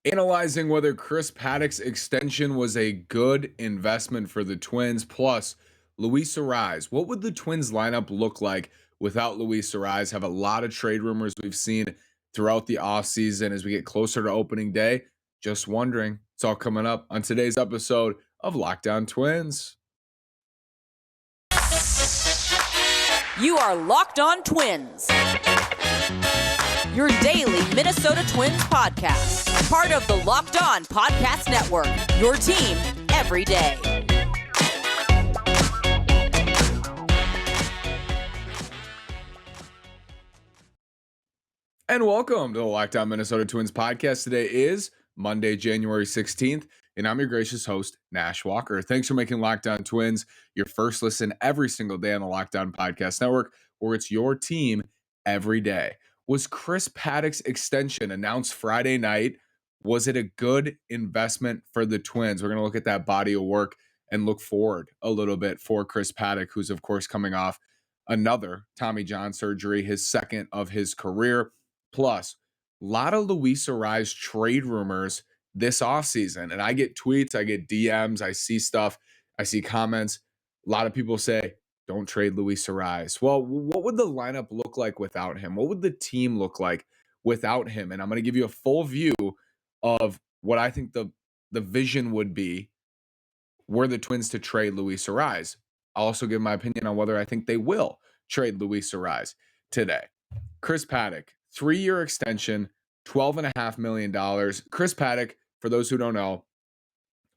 Analyzing whether Chris Paddack's extension was a good investment for the Twins, plus Luis Arraez. What would the Twins lineup look like without Luis Arraez? Have a lot of trade rumors we've seen throughout the offseason as we get closer to opening day. Just wondering. It's all coming up on today's episode of Lockdown Twins. You are Locked On Twins, your daily Minnesota Twins podcast. Part of the Locked On Podcast Network, your team every day. And welcome to the Locked On Minnesota Twins podcast. Today is Monday, January 16th, and I'm your gracious host, Nash Walker. Thanks for making Locked On Twins your first listen every single day on the Locked On Podcast Network, where it's your team every day. Was Chris Paddack's extension announced Friday night? Was it a good investment for the Twins? We're going to look at that body of work and look forward a little bit for Chris Paddack, who's, of course, coming off another Tommy John surgery, his second of his career. Plus, a lot of Luis Arraez trade rumors this offseason. And I get tweets, I get DMs, I see stuff, I see comments. A lot of people say, don't trade Luis Arraez. Well, what would the lineup look like without him? What would the team look like without him? And I'm going to give you a full view of what I think the vision would be were the Twins to trade Luis Arraez. I'll also give my opinion on whether I think they will trade Luis Arraez today. Chris Paddack, 3-year extension, $12.5 million. Chris Paddack, for those who don't know,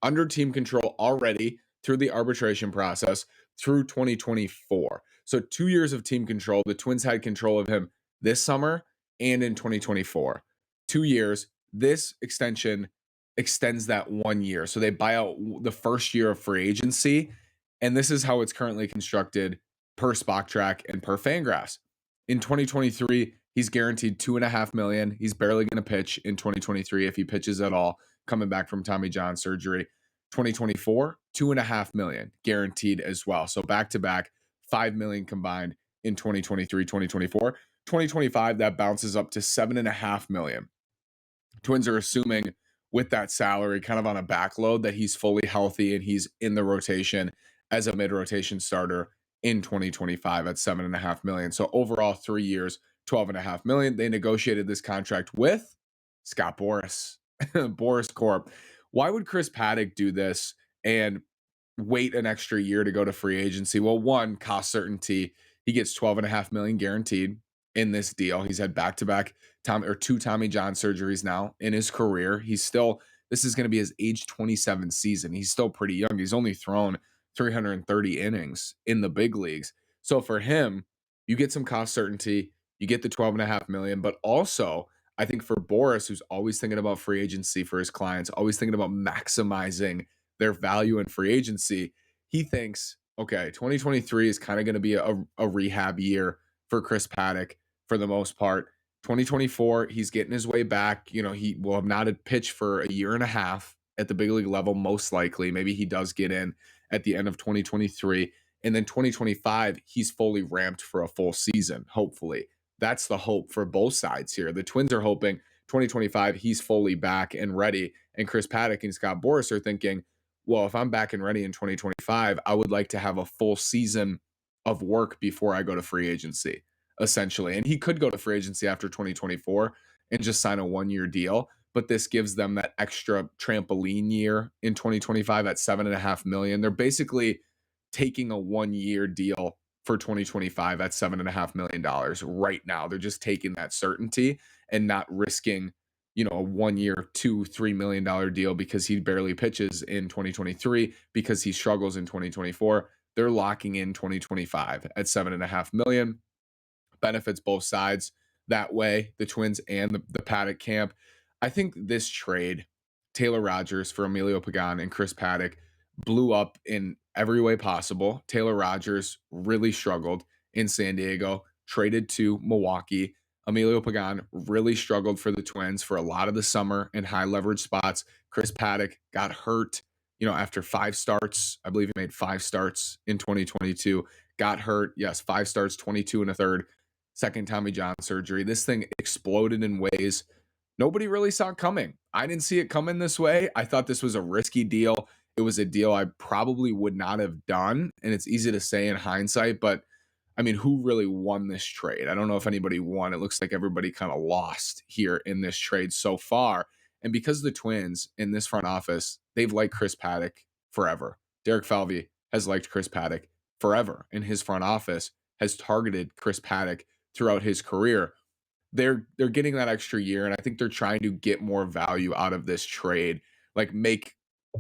under team control already through the arbitration process through 2024. So 2 years of team control. The Twins had control of him this summer and in 2024. 2 years. This extension extends that 1 year. So they buy out the first year of free agency. And this is how it's currently constructed per Spotrac and per Fangraphs. In 2023, he's guaranteed $2.5 million. He's barely going to pitch in 2023 if he pitches at all, coming back from Tommy John surgery. 2024, $2.5 million guaranteed as well. So back-to-back, $5 million combined in 2023, 2024. 2025, that bounces up to $7.5 million. Twins are assuming with that salary kind of on a backload that he's fully healthy and he's in the rotation as a mid-rotation starter in 2025 at $7.5 million. So overall 3 years, $12.5 million. They negotiated this contract with Scott Boras, Boras Corp. Why would Chris Paddack do this and wait an extra year to go to free agency? Well, one, cost certainty. He gets $12.5 million guaranteed in this deal. He's had back-to-back two Tommy John surgeries now in his career. This is going to be his age 27 season. He's still pretty young. He's only thrown 330 innings in the big leagues. So for him, you get some cost certainty, you get the $12.5 million, but also I think for Boras, who's always thinking about free agency for his clients, always thinking about maximizing their value in free agency, he thinks, okay, 2023 is kind of going to be a rehab year for Chris Paddack for the most part. 2024, he's getting his way back. You know, he will have not had pitched for a year and a half at the big league level, most likely. Maybe he does get in at the end of 2023. And then 2025, he's fully ramped for a full season, hopefully. That's the hope for both sides here. The Twins are hoping 2025, he's fully back and ready. And Chris Paddack and Scott Boras are thinking, well, if I'm back and ready in 2025, I would like to have a full season of work before I go to free agency, essentially. And he could go to free agency after 2024 and just sign a 1-year deal. But this gives them that extra trampoline year in 2025 at $7.5 million. They're basically taking a 1-year deal for 2025 at $7.5 million right now. They're just taking that certainty and not risking, a 1-year, $2-3 million deal because he barely pitches in 2023, because he struggles in 2024. They're locking in 2025 at $7.5 million. Benefits both sides that way, the Twins and the Paddack camp. I think this trade, Taylor Rogers for Emilio Pagan and Chris Paddack, blew up in every way possible. Taylor Rogers really struggled in San Diego, traded to Milwaukee. Emilio Pagan really struggled for the Twins for a lot of the summer in high leverage spots. Chris Paddack got hurt, after 5 starts. I believe he made 5 starts in 2022. Got hurt. Yes, 5 starts, 22 1/3. Second Tommy John surgery. This thing exploded in ways nobody really saw it coming. I didn't see it coming this way. I thought this was a risky deal. It was a deal I probably would not have done. And it's easy to say in hindsight, but I mean, who really won this trade? I don't know if anybody won. It looks like everybody kind of lost here in this trade so far. And because the Twins in this front office, they've liked Chris Paddack forever. Derek Falvey has liked Chris Paddack forever, and his front office has targeted Chris Paddack throughout his career. They're getting that extra year, and I think they're trying to get more value out of this trade, like make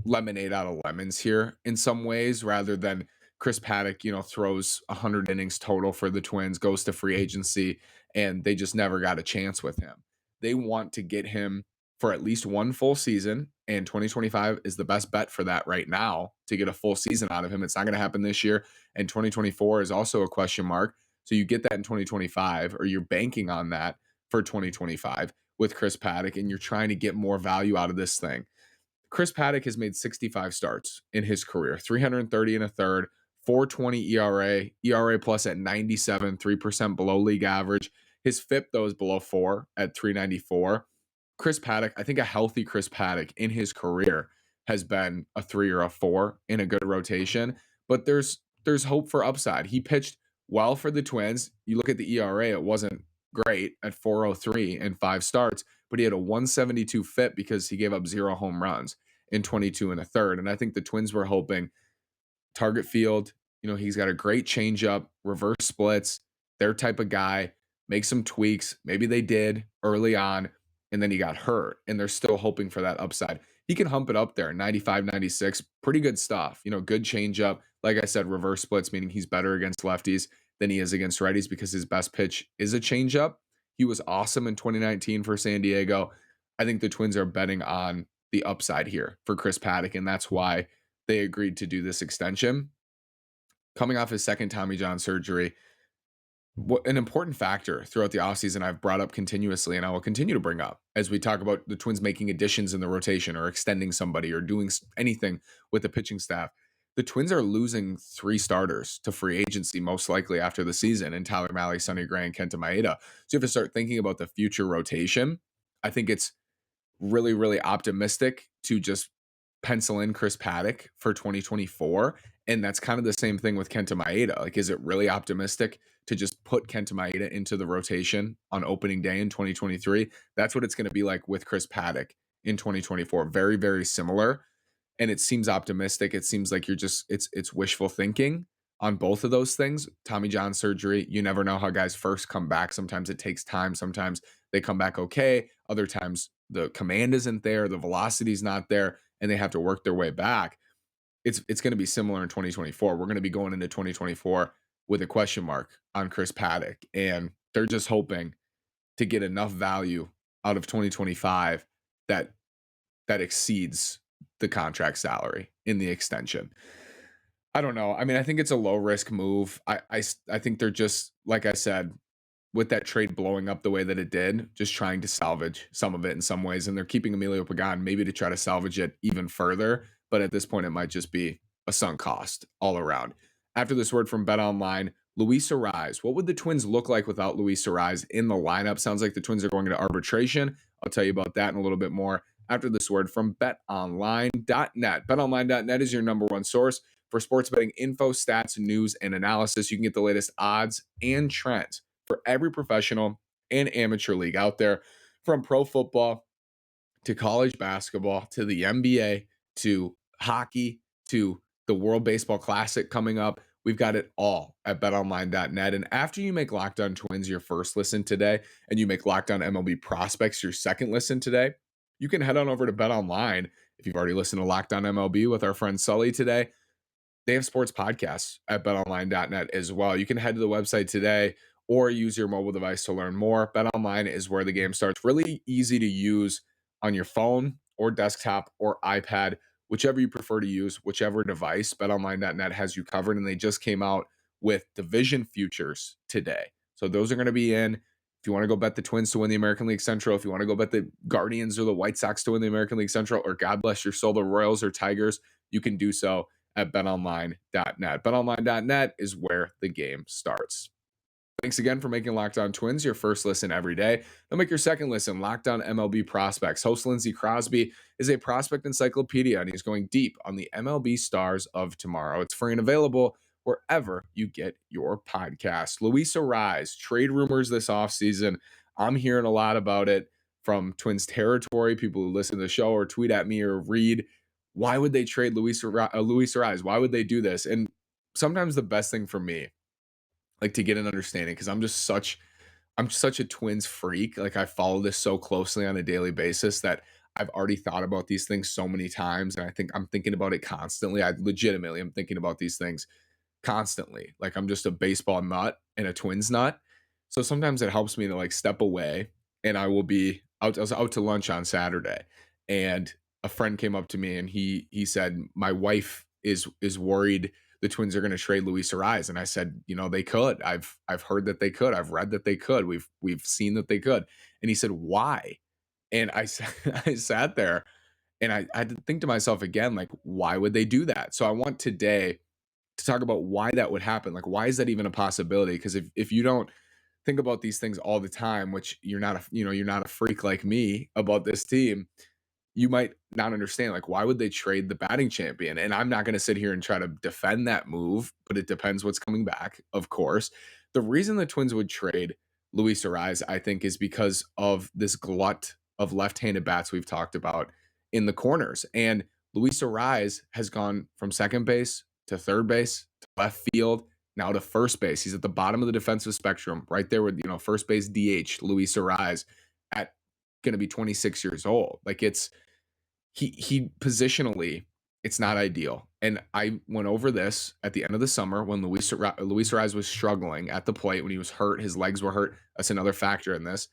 lemonade out of lemons here in some ways, rather than Chris Paddack, throws 100 innings total for the Twins, goes to free agency, and they just never got a chance with him. They want to get him for at least one full season, and 2025 is the best bet for that right now to get a full season out of him. It's not going to happen this year, and 2024 is also a question mark. So you get that in 2025, or you're banking on that for 2025 with Chris Paddack, and you're trying to get more value out of this thing. Chris Paddack has made 65 starts in his career, 330 and a third, 420 ERA plus at 97, 3% below league average. His FIP, though, is below 4 at 394. Chris Paddack, I think a healthy Chris Paddack in his career has been a 3 or a 4 in a good rotation, but there's hope for upside. He pitched well for the Twins. You look at the ERA, it wasn't great at 4.03 in 5 starts, but he had a 172 FIP because he gave up 0 home runs in 22 and a third. And I think the Twins were hoping target field, he's got a great changeup, reverse splits, their type of guy, make some tweaks. Maybe they did early on, and then he got hurt, and they're still hoping for that upside. He can hump it up there, 95, 96, pretty good stuff. Good changeup. Like I said, reverse splits, meaning he's better against lefties than he is against righties because his best pitch is a changeup. He was awesome in 2019 for San Diego. I think the Twins are betting on the upside here for Chris Paddack, and that's why they agreed to do this extension. Coming off his second Tommy John surgery, an important factor throughout the offseason I've brought up continuously, and I will continue to bring up as we talk about the Twins making additions in the rotation or extending somebody or doing anything with the pitching staff. The Twins are losing 3 starters to free agency, most likely after the season, and Tyler Mahle, Sonny Gray, and Kenta Maeda. So you have to start thinking about the future rotation. I think it's really, really optimistic to just pencil in Chris Paddack for 2024. And that's kind of the same thing with Kenta Maeda. Like, is it really optimistic to just put Kenta Maeda into the rotation on opening day in 2023? That's what it's going to be like with Chris Paddack in 2024. Very, very similar. And it seems optimistic. It seems like it's wishful thinking on both of those things. Tommy John surgery, you never know how guys first come back. Sometimes it takes time. Sometimes they come back okay. Other times the command isn't there, the velocity is not there, and they have to work their way back. It's going to be similar in 2024. We're going to be going into 2024 with a question mark on Chris Paddack, and they're just hoping to get enough value out of 2025 that exceeds the contract salary in the extension. I don't know. I mean, I think it's a low risk move. I think they're just, like I said, with that trade blowing up the way that it did, just trying to salvage some of it in some ways. And they're keeping Emilio Pagan maybe to try to salvage it even further. But at this point, it might just be a sunk cost all around. After this word from BetOnline, Luis Arraez. What would the Twins look like without Luis Arraez in the lineup? Sounds like the Twins are going into arbitration. I'll tell you about that in a little bit more after this word from betonline.net. BetOnline.net is your number one source for sports betting info, stats, news, and analysis. You can get the latest odds and trends for every professional and amateur league out there, from pro football to college basketball to the NBA to hockey to the World Baseball Classic coming up. We've got it all at betonline.net. And after you make Locked On Twins your first listen today, and you make Locked On MLB Prospects your second listen today, you can head on over to BetOnline. If you've already listened to Locked On MLB with our friend Sully today, they have sports podcasts at betonline.net as well. You can head to the website today or use your mobile device to learn more. BetOnline is where the game starts. Really easy to use on your phone or desktop or iPad, whichever you prefer to use, whichever device. BetOnline.net has you covered, and they just came out with division futures today. So those are going to be in. If you want to go bet the Twins to win the American League Central, if you want to go bet the Guardians or the White Sox to win the American League Central, or God bless your soul, the Royals or Tigers, you can do so at betonline.net. Betonline.net is where the game starts. Thanks again for making Locked On Twins your first listen every day. They'll make your second listen Locked On MLB Prospects. Host Lindsey Crosby is a prospect encyclopedia, and he's going deep on the MLB stars of tomorrow. It's free and available wherever you get your podcast. Luis Arraez, trade rumors this offseason. I'm hearing a lot about it from Twins territory, people who listen to the show or tweet at me or read. Why would they trade Luis Arraez? Why would they do this? And sometimes the best thing for me, like, to get an understanding, because I'm such a Twins freak. Like, I follow this so closely on a daily basis that I've already thought about these things so many times, and I think I'm thinking about it constantly. I legitimately am thinking about these things constantly. Like, I'm just a baseball nut and a Twins nut. So sometimes it helps me to like step away, and I will be out. I was out to lunch on Saturday, and a friend came up to me and he said, my wife is worried the Twins are going to trade Luis Arraez. And I said, they could. I've heard that they could. I've read that they could. We've seen that they could. And he said, why? And I sat there and I had to think to myself again, like, why would they do that? So I want today to talk about why that would happen. Like, why is that even a possibility? Because if you don't think about these things all the time, which you're not a freak like me about this team, you might not understand, like, why would they trade the batting champion? And I'm not going to sit here and try to defend that move, but it depends what's coming back, of course. The reason the Twins would trade Luis Arraez, I think, is because of this glut of left-handed bats we've talked about in the corners. And Luis Arraez has gone from second base to third base to left field, now to first base. He's at the bottom of the defensive spectrum, right there with, first base DH, Luis Arraez, at going to be 26 years old. Like, he positionally, it's not ideal. And I went over this at the end of the summer when Luis Arraez was struggling at the plate, when he was hurt, his legs were hurt. That's another factor in this.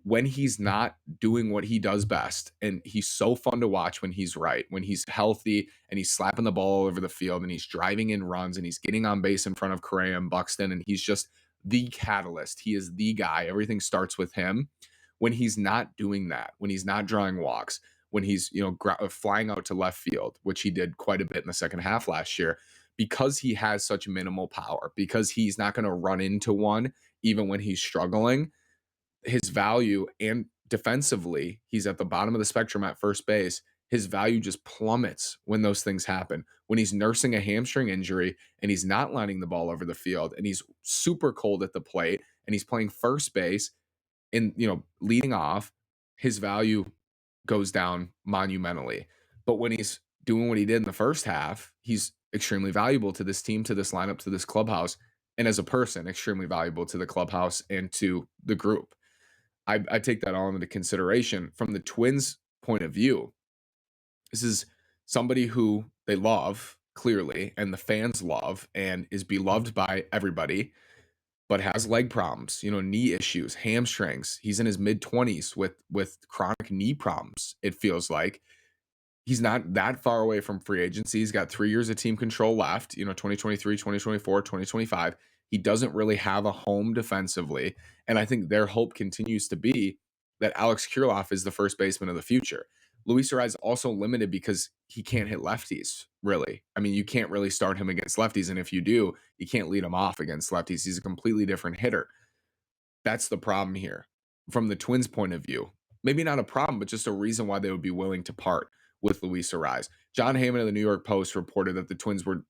When he's not doing what he does best, and he's so fun to watch when he's right, when he's healthy and he's slapping the ball all over the field and he's driving in runs and he's getting on base in front of Correa and Buxton, and he's just the catalyst. He is the guy. Everything starts with him. When he's not doing that, when he's not drawing walks, when he's flying out to left field, which he did quite a bit in the second half last year, because he has such minimal power, because he's not going to run into one even when he's struggling, his value, and defensively, he's at the bottom of the spectrum at first base. His value just plummets when those things happen. When he's nursing a hamstring injury and he's not lining the ball over the field and he's super cold at the plate and he's playing first base and, leading off, his value goes down monumentally. But when he's doing what he did in the first half, he's extremely valuable to this team, to this lineup, to this clubhouse, and as a person, extremely valuable to the clubhouse and to the group. I take that all into consideration. From the Twins' point of view, this is somebody who they love, clearly, and the fans love, and is beloved by everybody, but has leg problems, knee issues, hamstrings. He's in his mid-20s with chronic knee problems, it feels like. He's not that far away from free agency. He's got 3 years of team control left, 2023, 2024, 2025. He doesn't really have a home defensively. And I think their hope continues to be that Alex Kirilloff is the first baseman of the future. Luis Arraez is also limited because he can't hit lefties, really. I mean, you can't really start him against lefties. And if you do, you can't lead him off against lefties. He's a completely different hitter. That's the problem here. From the Twins' point of view, maybe not a problem, but just a reason why they would be willing to part with Luis Arraez. John Heyman of the New York Post reported that the Twins were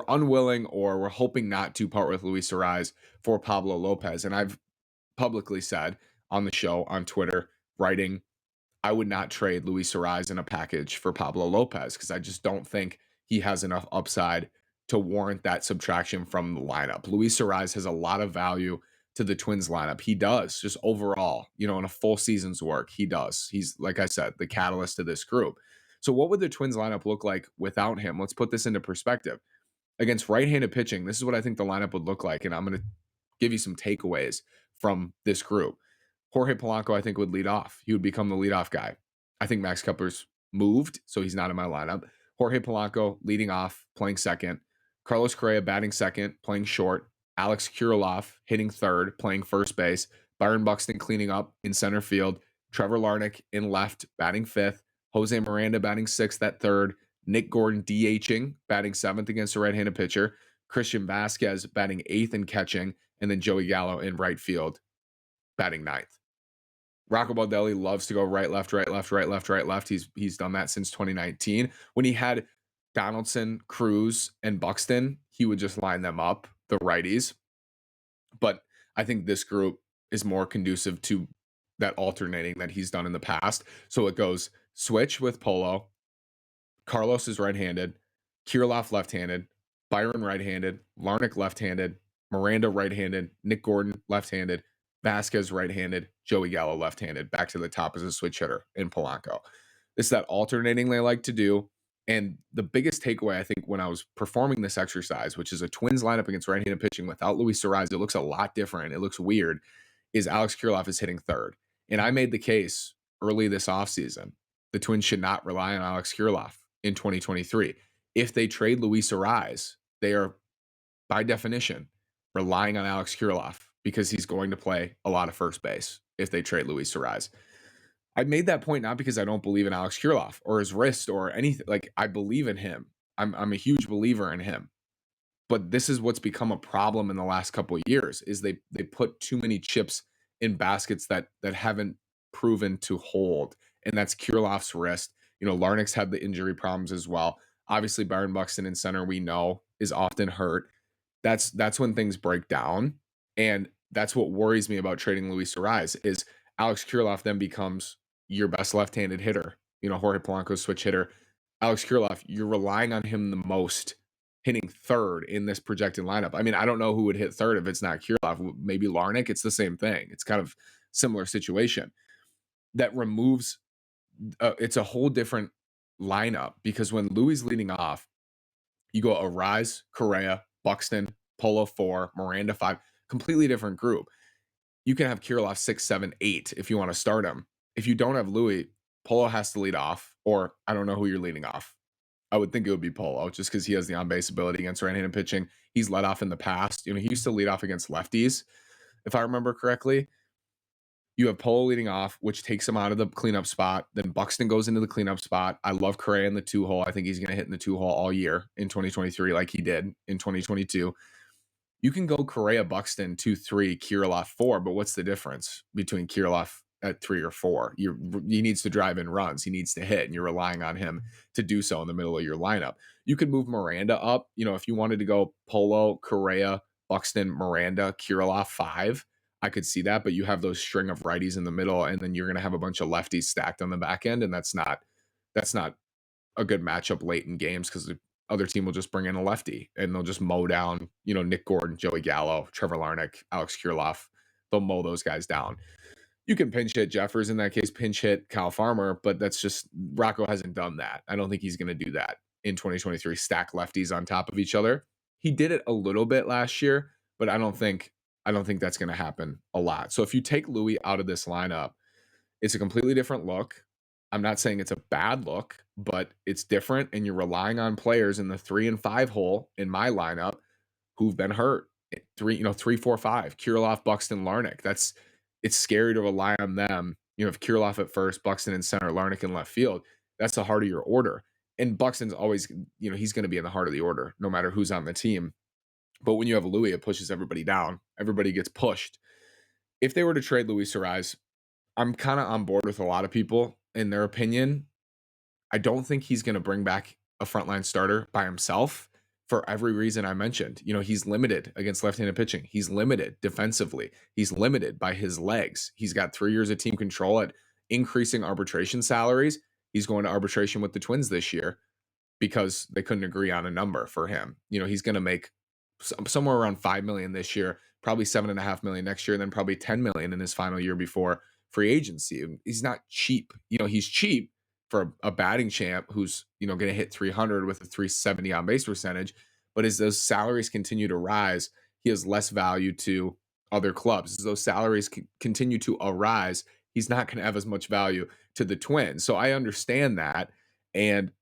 unwilling or were hoping not to part with Luis Arraez for Pablo Lopez. And I've publicly said on the show, on Twitter, writing, I would not trade Luis Arraez in a package for Pablo Lopez because I just don't think he has enough upside to warrant that subtraction from the lineup. Luis Arraez has a lot of value to the Twins lineup. He does, just overall, in a full season's work, he does. He's, like I said, the catalyst to this group. So what would the Twins lineup look like without him? Let's put this into perspective. Against right-handed pitching, this is what I think the lineup would look like, and I'm going to give you some takeaways from this group. Jorge Polanco, I think, would lead off. He would become the leadoff guy. I think Max Kepler's moved, so he's not in my lineup. Jorge Polanco leading off, playing second. Carlos Correa batting second, playing short. Alex Kirilloff hitting third, playing first base. Byron Buxton cleaning up in center field. Trevor Larnach in left, batting fifth. Jose Miranda batting sixth at third. Nick Gordon DHing, batting seventh against a right-handed pitcher. Christian Vasquez batting 8th in catching, and then Joey Gallo in right field batting 9th. Rocco Baldelli loves to go right, left, right, left, right, left, right, left. He's done that since 2019. When he had Donaldson, Cruz, and Buxton, he would just line them up, the righties. But I think this group is more conducive to that alternating that he's done in the past. So it goes switch with Polo. Carlos is right-handed, Kirilloff left-handed, Byron right-handed, Larnach left-handed, Miranda right-handed, Nick Gordon left-handed, Vasquez right-handed, Joey Gallo left-handed, back to the top as a switch hitter in Polanco. It's that alternating they like to do. And the biggest takeaway, I think, when I was performing this exercise, which is a Twins lineup against right-handed pitching without Luis Arraez, it looks a lot different. It looks weird, is Alex Kirilloff is hitting third. And I made the case early this offseason, the Twins should not rely on Alex Kirilloff in 2023. If they trade Luis Arraez, they are, by definition, relying on Alex Kirilloff because he's going to play a lot of first base if they trade Luis Arraez. I made that point not because I don't believe in Alex Kirilloff or his wrist or anything. Like, I believe in him. I'm a huge believer in him. But this is what's become a problem in the last couple of years is they put too many chips in baskets that haven't proven to hold. And that's Kirilloff's wrist. Larnach's had the injury problems as well. Obviously, Byron Buxton in center, we know, is often hurt. That's when things break down. And that's what worries me about trading Luis Arraez is Alex Kirilloff then becomes your best left-handed hitter. Jorge Polanco's switch hitter. Alex Kirilloff, you're relying on him the most hitting third in this projected lineup. I mean, I don't know who would hit third if it's not Kirilloff. Maybe Larnach. It's the same thing. It's kind of similar situation. That removes it's a whole different lineup because when Louis leading off, you go Arraez, Correa, Buxton, Polo 4, Miranda 5, completely different group. You can have Kirilloff 6, 7, 8 if you want to start him. If you don't have Louis, Polo has to lead off, or I don't know who you're leading off. I would think it would be Polo just because he has the on-base ability against right-handed pitching. He's led off in the past. He used to lead off against lefties, if I remember correctly. You have Polo leading off, which takes him out of the cleanup spot. Then Buxton goes into the cleanup spot. I love Correa in the 2-hole. I think he's going to hit in the 2-hole all year in 2023 like he did in 2022. You can go Correa, Buxton 2, 3, Kirilloff 4, but what's the difference between Kirilloff at 3 or 4? He needs to drive in runs. He needs to hit, and you're relying on him to do so in the middle of your lineup. You could move Miranda up. If you wanted to go Polo, Correa, Buxton, Miranda, Kirilloff 5, I could see that, but you have those string of righties in the middle, and then you're going to have a bunch of lefties stacked on the back end, and that's not a good matchup late in games because the other team will just bring in a lefty and they'll just mow down, Nick Gordon, Joey Gallo, Trevor Larnach, Alex Kirilloff. They'll mow those guys down. You can pinch hit Jeffers in that case, pinch hit Kyle Farmer, but that's just Rocco hasn't done that. I don't think he's going to do that in 2023, stack lefties on top of each other. He did it a little bit last year, but I don't think that's going to happen a lot. So if you take Louis out of this lineup, it's a completely different look. I'm not saying it's a bad look, but it's different, and you're relying on players in the 3 and 5 hole in my lineup who've been hurt. 3, 4, 5. Kirilloff, Buxton, Larnach. It's scary to rely on them. If Kirilloff at first, Buxton in center, Larnach in left field, that's the heart of your order. And Buxton's always, he's going to be in the heart of the order, no matter who's on the team. But when you have Louis, it pushes everybody down. Everybody gets pushed. If they were to trade Luis Arraez, I'm kind of on board with a lot of people in their opinion. I don't think he's going to bring back a frontline starter by himself for every reason I mentioned. He's limited against left-handed pitching. He's limited defensively. He's limited by his legs. He's got 3 years of team control at increasing arbitration salaries. He's going to arbitration with the Twins this year because they couldn't agree on a number for him. He's going to make somewhere around $5 million this year, probably $7.5 million next year, and then probably $10 million in his final year before free agency. He's not cheap. He's cheap for a batting champ who's, going to hit 300 with a 370 on base percentage. But as those salaries continue to rise, he has less value to other clubs. As those salaries continue to arise, he's not going to have as much value to the Twins. So I understand that. And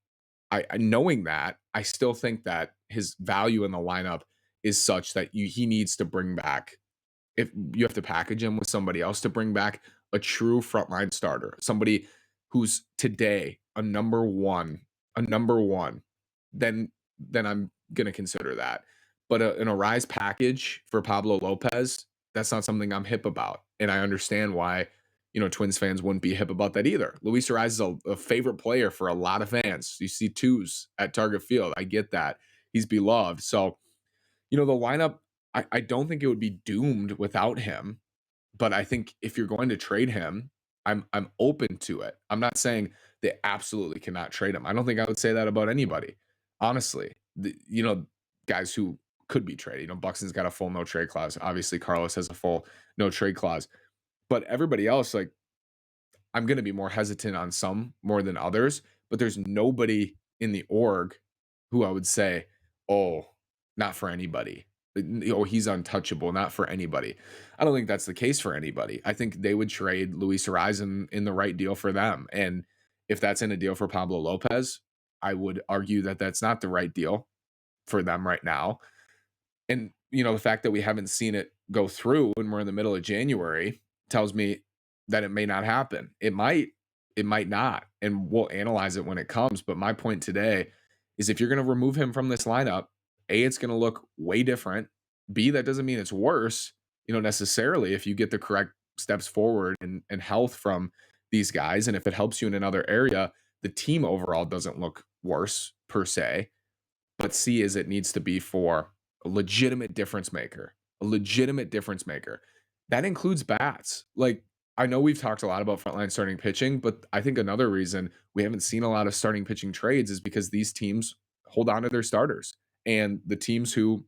I knowing that, I still think that his value in the lineup is such that he needs to bring back, if you have to package him with somebody else to bring back a true frontline starter, somebody who's today a number one, then I'm going to consider that. But an Arraez package for Pablo Lopez, that's not something I'm hip about. And I understand why, Twins fans wouldn't be hip about that either. Luis Arraez is a favorite player for a lot of fans. You see twos at Target Field. I get that. He's beloved. So, the lineup, I don't think it would be doomed without him. But I think if you're going to trade him, I'm open to it. I'm not saying they absolutely cannot trade him. I don't think I would say that about anybody, honestly. Guys who could be traded. Buxton's got a full no trade clause. Obviously, Carlos has a full no trade clause. But everybody else, like, I'm going to be more hesitant on some more than others. But there's nobody in the org who I would say, oh, not for anybody. Oh, he's untouchable, not for anybody. I don't think that's the case for anybody. I think they would trade Luis Arraez in the right deal for them. And if that's in a deal for Pablo Lopez, I would argue that that's not the right deal for them right now. And, the fact that we haven't seen it go through when we're in the middle of January tells me that it may not happen. It might not. And we'll analyze it when it comes. But my point today is if you're going to remove him from this lineup, A, it's going to look way different. B, that doesn't mean it's worse, necessarily if you get the correct steps forward and health from these guys. And if it helps you in another area, the team overall doesn't look worse per se. But C is it needs to be for a legitimate difference maker, That includes bats. Like, I know we've talked a lot about frontline starting pitching, but I think another reason we haven't seen a lot of starting pitching trades is because these teams hold on to their starters. And the teams who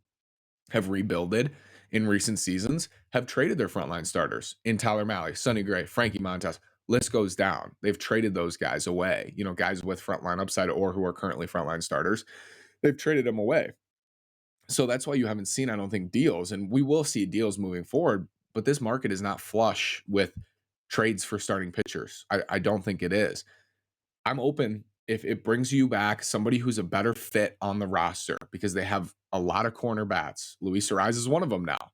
have rebuilded in recent seasons have traded their frontline starters in Tyler Mahle, Sonny Gray, Frankie Montas. List goes down. They've traded those guys away, guys with frontline upside or who are currently frontline starters. They've traded them away. So that's why you haven't seen, I don't think, deals. And we will see deals moving forward, but this market is not flush with trades for starting pitchers. I don't think it is. I'm open if it brings you back somebody who's a better fit on the roster because they have a lot of corner bats. Luis Arraez is one of them now.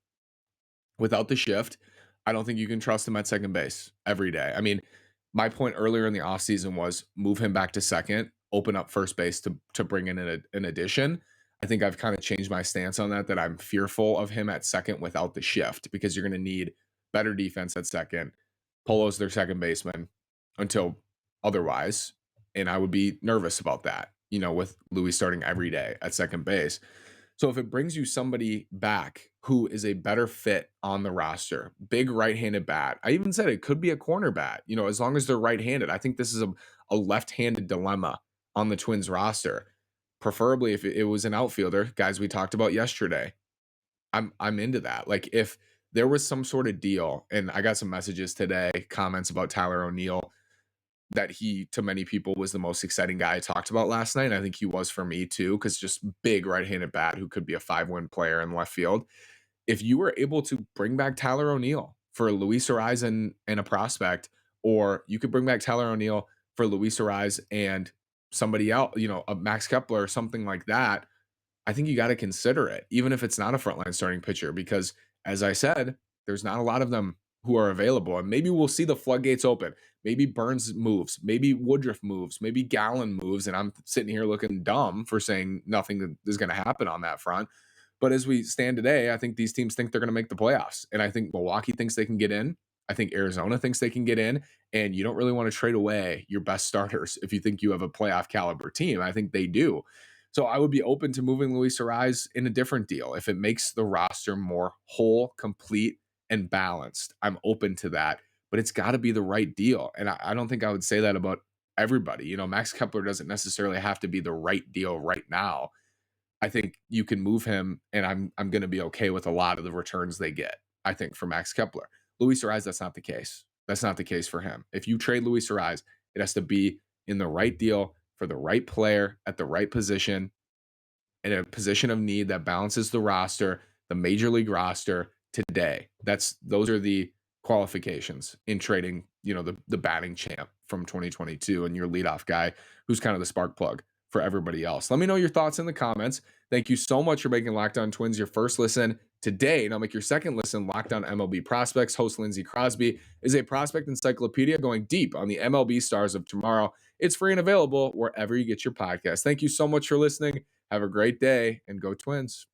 Without the shift, I don't think you can trust him at second base every day. I mean, my point earlier in the offseason was move him back to second, open up first base to bring in an addition. I think I've kind of changed my stance on that I'm fearful of him at second without the shift because you're going to need better defense at second. Polo's their second baseman until otherwise. And I would be nervous about that, with Luis starting every day at second base. So if it brings you somebody back who is a better fit on the roster, big right-handed bat, I even said it could be a corner bat, as long as they're right-handed. I think this is a left-handed dilemma on the Twins roster. Preferably if it was an outfielder, guys we talked about yesterday. I'm into that. Like if there was some sort of deal, and I got some messages today, comments about Tyler O'Neill, that he, to many people, was the most exciting guy I talked about last night. And I think he was for me too, because just big right-handed bat who could be a 5-win player in left field. If you were able to bring back Tyler O'Neill for Luis Arraez and a prospect, or you could bring back Tyler O'Neill for Luis Arraez and somebody else, a Max Kepler or something like that, I think you got to consider it, even if it's not a frontline starting pitcher, because as I said, there's not a lot of them who are available. And maybe we'll see the floodgates open. Maybe Burns moves, maybe Woodruff moves, maybe Gallen moves. And I'm sitting here looking dumb for saying nothing is going to happen on that front. But as we stand today, I think these teams think they're going to make the playoffs. And I think Milwaukee thinks they can get in. I think Arizona thinks they can get in. And you don't really want to trade away your best starters if you think you have a playoff caliber team. I think they do. So I would be open to moving Luis Arraez in a different deal. If it makes the roster more whole, complete, and balanced, I'm open to that. But it's got to be the right deal. And I don't think I would say that about everybody. Max Kepler doesn't necessarily have to be the right deal right now. I think you can move him, and I'm going to be okay with a lot of the returns they get, I think, for Max Kepler. Luis Arraez, that's not the case. That's not the case for him. If you trade Luis Arraez, it has to be in the right deal for the right player at the right position, in a position of need that balances the roster, the major league roster today. Those are the qualifications in trading, the batting champ from 2022 and your leadoff guy who's kind of the spark plug for everybody else. Let me know your thoughts in the comments. Thank you so much for making Locked On Twins your first listen today. Now make your second listen Locked On MLB Prospects. Host Lindsey Crosby is a prospect encyclopedia going deep on the MLB stars of tomorrow. It's free and available wherever you get your podcast. Thank you so much for listening. Have a great day and go Twins.